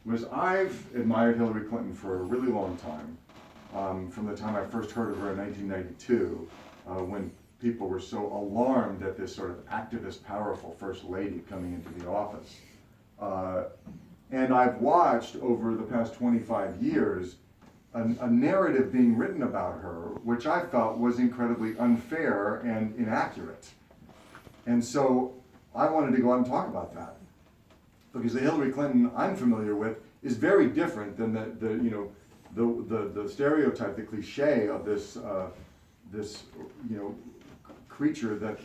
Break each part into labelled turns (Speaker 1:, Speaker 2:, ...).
Speaker 1: was I've admired Hillary Clinton for a really long time, from the time I first heard of her in 1992, when people were so alarmed at this sort of activist, powerful first lady coming into the office. And I've watched over the past 25 years a narrative being written about her, which I felt was incredibly unfair and inaccurate. And so I wanted to go out and talk about that. Because the Hillary Clinton I'm familiar with is very different than the stereotype, the cliche of this creature that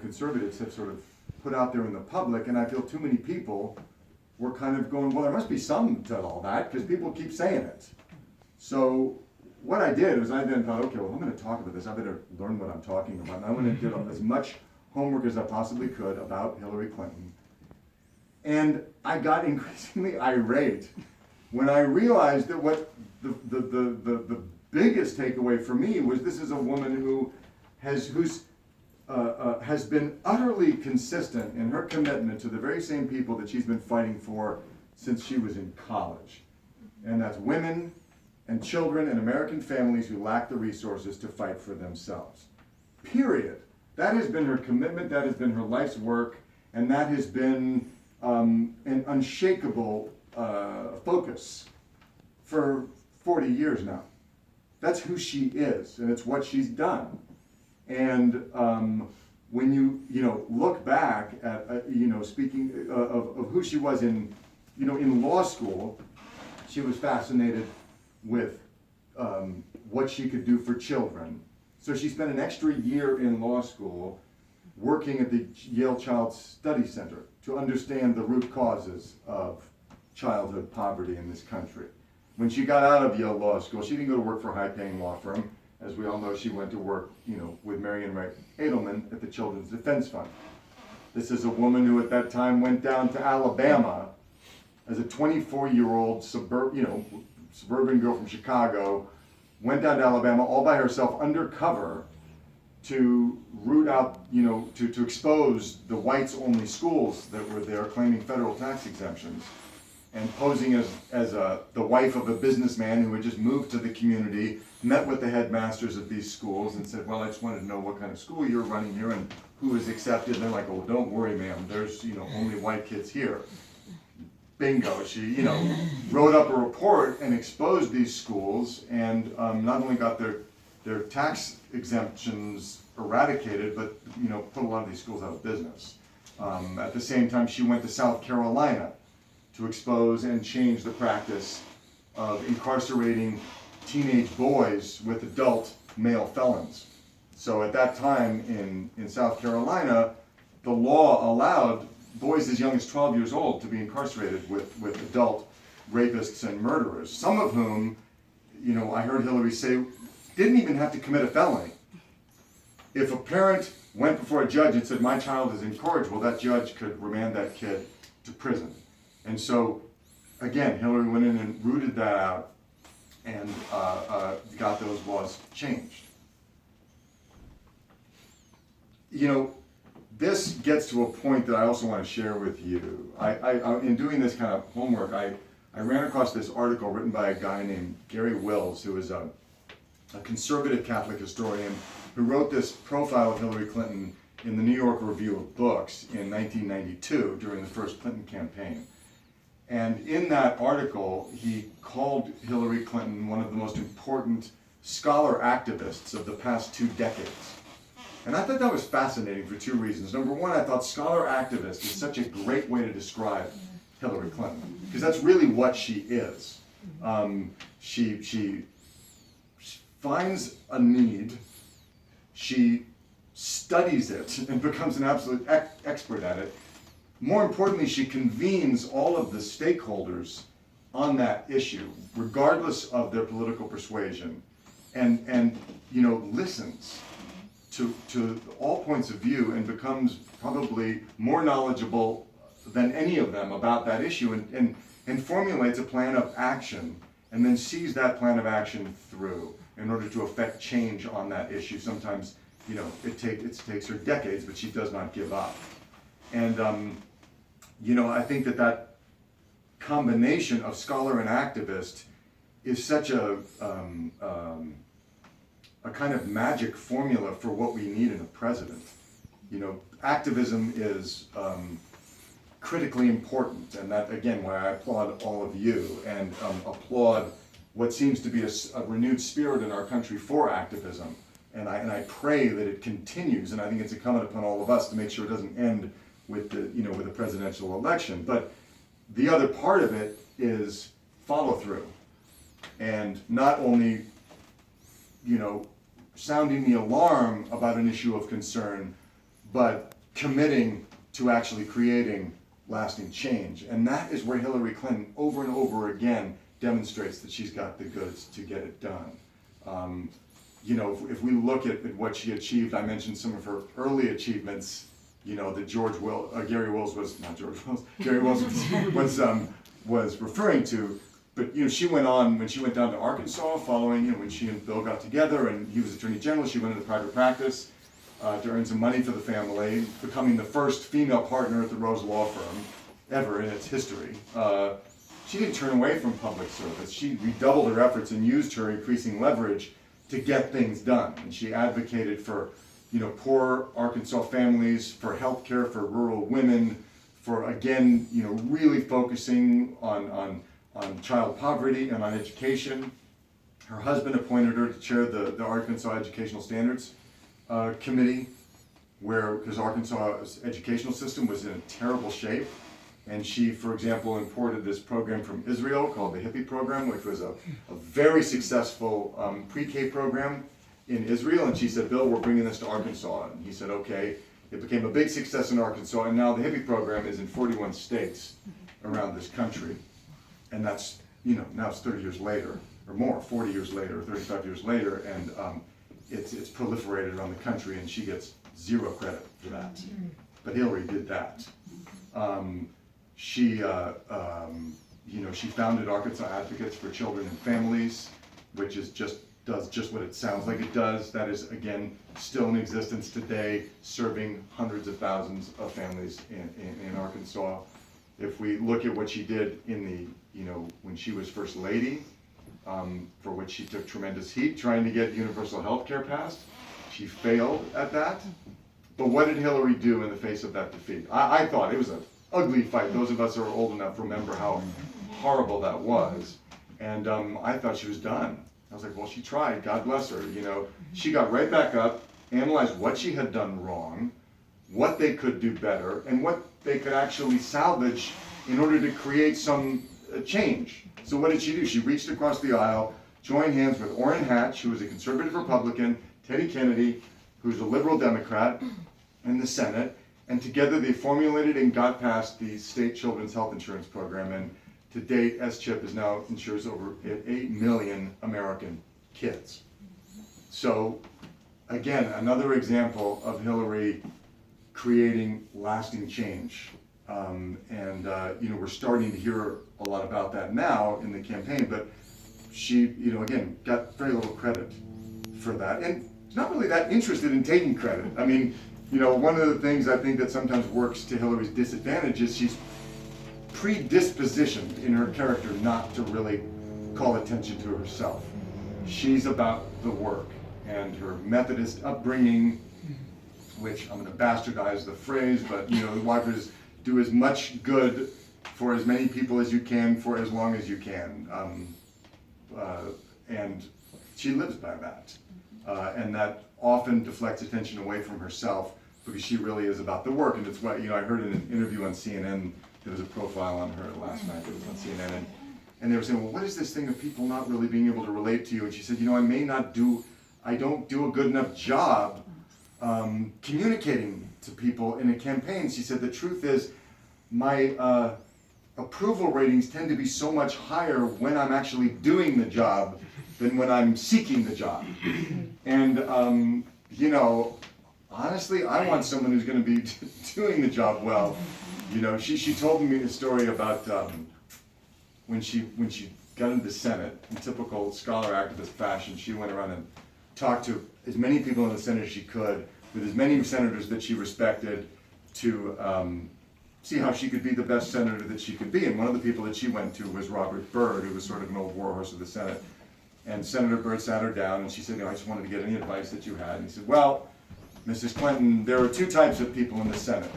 Speaker 1: conservatives have sort of put out there in the public. And I feel too many people were kind of going, well, there must be some to all that because people keep saying it. So what I did was I then thought, okay, well, I'm going to talk about this. I better learn what I'm talking about. And I went and did as much homework as I possibly could about Hillary Clinton. And I got increasingly irate when I realized that what the biggest takeaway for me was this is a woman who has been utterly consistent in her commitment to the very same people that she's been fighting for since she was in college. And that's women and children and American families who lack the resources to fight for themselves. Period. That has been her commitment, that has been her life's work, and that has been an unshakable focus for 40 years now. That's who she is, and it's what she's done. And when you look back at speaking of who she was in law school, she was fascinated with what she could do for children. So she spent an extra year in law school working at the Yale Child Study Center to understand the root causes of childhood poverty in this country. When she got out of Yale Law School, she didn't go to work for a high-paying law firm. As we all know, she went to work, with Marian Wright Edelman at the Children's Defense Fund. This is a woman who at that time went down to Alabama as a 24-year-old suburban girl from Chicago, went down to Alabama all by herself undercover to root out, to expose the whites-only schools that were there claiming federal tax exemptions, and posing as the wife of a businessman who had just moved to the community, met with the headmasters of these schools and said, well, I just wanted to know what kind of school you're running here and who is accepted. And they're like, oh, don't worry, ma'am, there's only white kids here. Bingo, she wrote up a report and exposed these schools and not only got their tax exemptions eradicated, but put a lot of these schools out of business. At the same time, she went to South Carolina to expose and change the practice of incarcerating teenage boys with adult male felons. So at that time in South Carolina, the law allowed boys as young as 12 years old to be incarcerated with adult rapists and murderers, some of whom, I heard Hillary say, didn't even have to commit a felony. If a parent went before a judge and said, my child is incorrigible, well, that judge could remand that kid to prison. And so, again, Hillary went in and rooted that out and got those laws changed. This gets to a point that I also want to share with you. In doing this kind of homework, I ran across this article written by a guy named Gary Wills, who is a conservative Catholic historian who wrote this profile of Hillary Clinton in the New York Review of Books in 1992 during the first Clinton campaign. And in that article, he called Hillary Clinton one of the most important scholar activists of the past 2 decades. And I thought that was fascinating for 2 reasons. Number one, I thought scholar activist is such a great way to describe Hillary Clinton, because that's really what she is. She finds a need, she studies it and becomes an absolute expert at it. More importantly, she convenes all of the stakeholders on that issue, regardless of their political persuasion, and listens to all points of view and becomes probably more knowledgeable than any of them about that issue and formulates a plan of action and then sees that plan of action through in order to affect change on that issue. Sometimes, it takes her decades, but she does not give up. And, I think that combination of scholar and activist is such a kind of magic formula for what we need in a president. You know, activism is critically important, and that, again, why I applaud all of you and applaud what seems to be a renewed spirit in our country for activism. And I pray that it continues, and I think it's incumbent upon all of us to make sure it doesn't end with the presidential election. But the other part of it is follow through, and not only, sounding the alarm about an issue of concern, but committing to actually creating lasting change. And that is where Hillary Clinton over and over again demonstrates that she's got the goods to get it done. If we look at what she achieved, I mentioned some of her early achievements, that Gary Wills was referring to. But she went on, when she went down to Arkansas following, when she and Bill got together and he was Attorney General, she went into private practice to earn some money for the family, becoming the first female partner at the Rose Law Firm ever in its history. She didn't turn away from public service. She redoubled her efforts and used her increasing leverage to get things done. And she advocated for, poor Arkansas families, for health care for rural women, for, again, really focusing on child poverty and on education. Her husband appointed her to chair the Arkansas Educational Standards Committee, because Arkansas' educational system was in a terrible shape. And she, for example, imported this program from Israel called the Hippie Program, which was a very successful pre-K program in Israel. And she said, Bill, we're bringing this to Arkansas. And he said, okay. It became a big success in Arkansas, and now the Hippie Program is in 41 states around this country. And that's, now it's 30 years later, or more, 40 years later, 35 years later, and it's proliferated around the country, and she gets zero credit for that. But Hillary did that. She founded Arkansas Advocates for Children and Families, which does just what it sounds like it does. That is, again, still in existence today, serving hundreds of thousands of families in Arkansas. If we look at what she did when she was First Lady, for which she took tremendous heat trying to get universal health care passed, she failed at that. But what did Hillary do in the face of that defeat? I thought it was an ugly fight. Those of us who are old enough remember how horrible that was. And I thought she was done. I was like, well, she tried, God bless her. She got right back up, analyzed what she had done wrong, what they could do better, and what they could actually salvage in order to create some change. So what did she do? She reached across the aisle, joined hands with Orrin Hatch, who was a conservative Republican, Teddy Kennedy, who's a liberal Democrat, in the Senate, and together they formulated and got past the state children's health insurance program. And to date, S-CHIP insures over 8 million American kids. So again, another example of Hillary creating lasting change. We're starting to hear a lot about that now in the campaign, but she, again, got very little credit for that. And not really that interested in taking credit. I mean, one of the things I think that sometimes works to Hillary's disadvantage is she's predispositioned in her character not to really call attention to herself. She's about the work, and her Methodist upbringing, which I'm going to bastardize the phrase, but the wife is do as much good for as many people as you can for as long as you can, and she lives by that, and that often deflects attention away from herself because she really is about the work. And it's what I heard in an interview on CNN. There was a profile on her last night. It was on CNN, and they were saying, well, what is this thing of people not really being able to relate to you? And she said, I don't do a good enough job communicating to people in a campaign. She said, the truth is, my approval ratings tend to be so much higher when I'm actually doing the job than when I'm seeking the job. And, honestly, I want someone who's going to be doing the job well. She told me a story about when she got into the Senate, in typical scholar activist fashion. She went around and talked to as many people in the Senate as she could, with as many senators that she respected, to see how she could be the best senator that she could be. And one of the people that she went to was Robert Byrd, who was sort of an old warhorse of the Senate. And Senator Byrd sat her down and she said, I just wanted to get any advice that you had. And he said, well, Mrs. Clinton, there are two types of people in the Senate.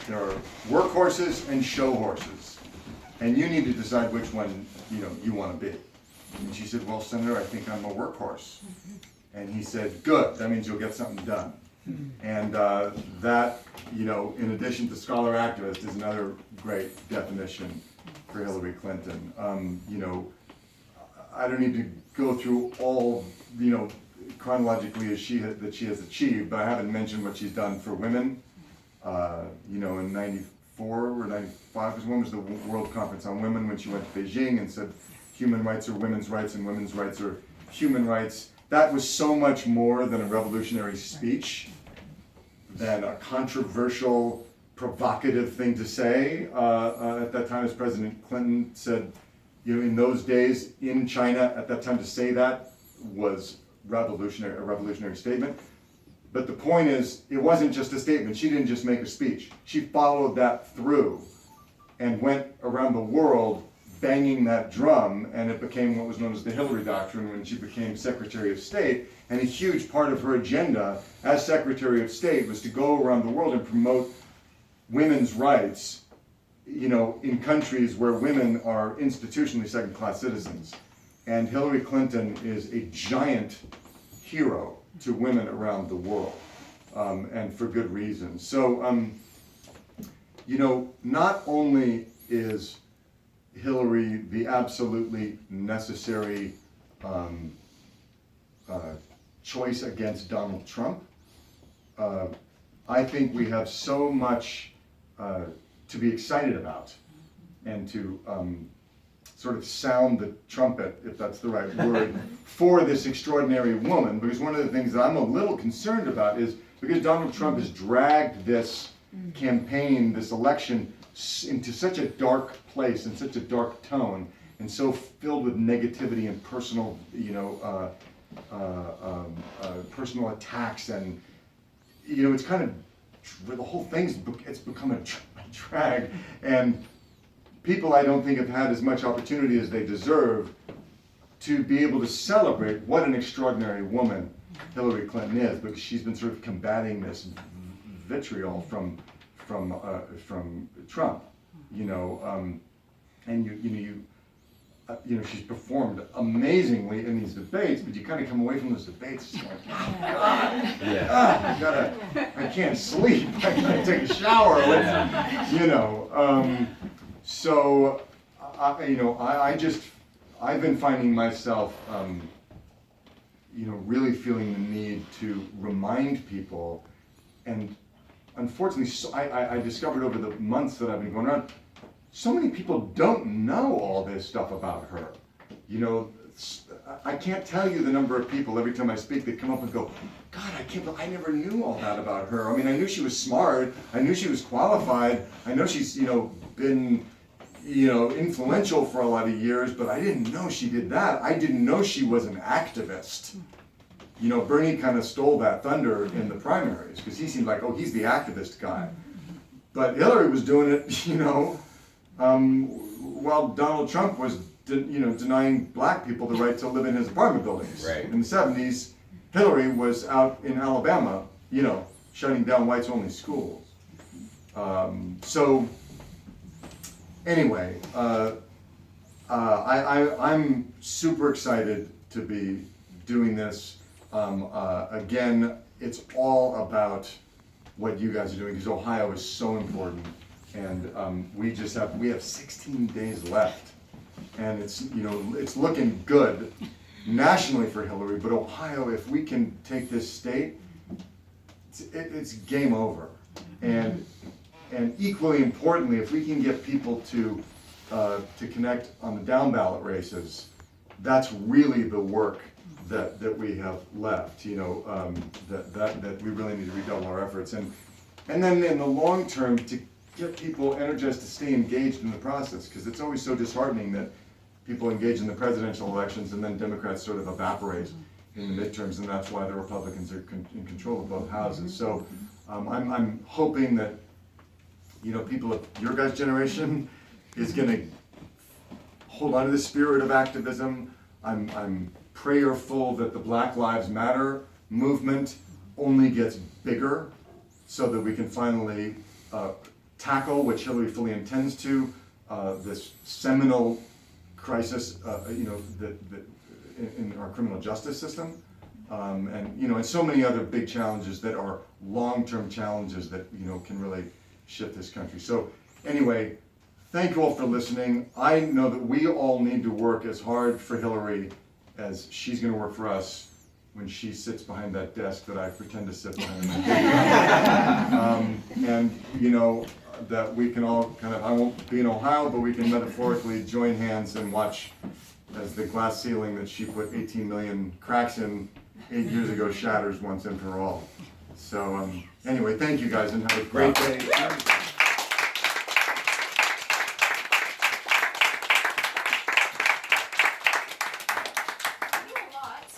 Speaker 1: There are workhorses and show horses. And you need to decide which one, you want to be. And she said, well, Senator, I think I'm a workhorse. And he said, good, that means you'll get something done. And that, in addition to scholar activist, is another great definition for Hillary Clinton. I don't need to go through all, chronologically that she has achieved, but I haven't mentioned what she's done for women. In 94 or 95, when was the World Conference on Women, when she went to Beijing and said human rights are women's rights and women's rights are human rights. That was so much more than a revolutionary speech, than a controversial, provocative thing to say. At that time, as President Clinton said, in those days in China, at that time to say that was a revolutionary statement. But the point is, it wasn't just a statement. She didn't just make a speech. She followed that through and went around the world banging that drum, and it became what was known as the Hillary Doctrine when she became Secretary of State. And a huge part of her agenda as Secretary of State was to go around the world and promote women's rights, in countries where women are institutionally second-class citizens. And Hillary Clinton is a giant hero to women around the world, and for good reason. So, not only is Hillary the absolutely necessary choice against Donald Trump, I think we have so much to be excited about and to sort of sound the trumpet, if that's the right word, for this extraordinary woman. Because one of the things that I'm a little concerned about is because Donald Trump has dragged this campaign, this election, into such a dark place and such a dark tone, and so filled with negativity and personal, personal attacks, and it's kind of the whole thing's become a drag, and people I don't think have had as much opportunity as they deserve to be able to celebrate what an extraordinary woman Hillary Clinton is, because she's been sort of combating this vitriol from Trump, and she's performed amazingly in these debates, but you kind of come away from those debates just like, I can't sleep, I can't take a shower, so I've been finding myself, really feeling the need to remind people, and unfortunately, I discovered over the months that I've been going around, so many people don't know all this stuff about her. I can't tell you the number of people every time I speak that come up and go, God, I never knew all that about her. I mean, I knew she was smart, I knew she was qualified, I know she's, been, influential for a lot of years, but I didn't know she did that. I didn't know she was an activist. Bernie kind of stole that thunder in the primaries, because he seemed like, he's the activist guy. But Hillary was doing it, while Donald Trump was, denying black people the right to live in his apartment buildings.
Speaker 2: Right.
Speaker 1: In the 70s, Hillary was out in Alabama, shutting down whites-only schools. So, anyway, I'm super excited to be doing this. Again, it's all about what you guys are doing, because Ohio is so important, and we have 16 days left, and it's looking good nationally for Hillary, but Ohio, if we can take this state, it's game over, and equally importantly, if we can get people to connect on the down ballot races, that's really the work that we have left, that we really need to redouble our efforts. And then in the long term, to get people energized to stay engaged in the process, because it's always so disheartening that people engage in the presidential elections and then Democrats sort of evaporate in the midterms, and that's why the Republicans are in control of both houses. So I'm hoping that you know, people of your guys' generation is gonna hold on to the spirit of activism. I'm prayerful that the Black Lives Matter movement only gets bigger so that we can finally tackle, which Hillary fully intends to, this seminal crisis, you know, in our criminal justice system. And, you know, and so many other big challenges that are long-term challenges that, you know, can really shift this country. So anyway, thank you all for listening. I know that we all need to work as hard for Hillary as she's gonna work for us when she sits behind that desk that I pretend to sit behind. And, you know, that we can all kind of, I won't be in Ohio, but we can metaphorically join hands and watch as the glass ceiling that she put 18 million cracks in 8 years ago shatters once and for all. So anyway, thank you guys and have a great day.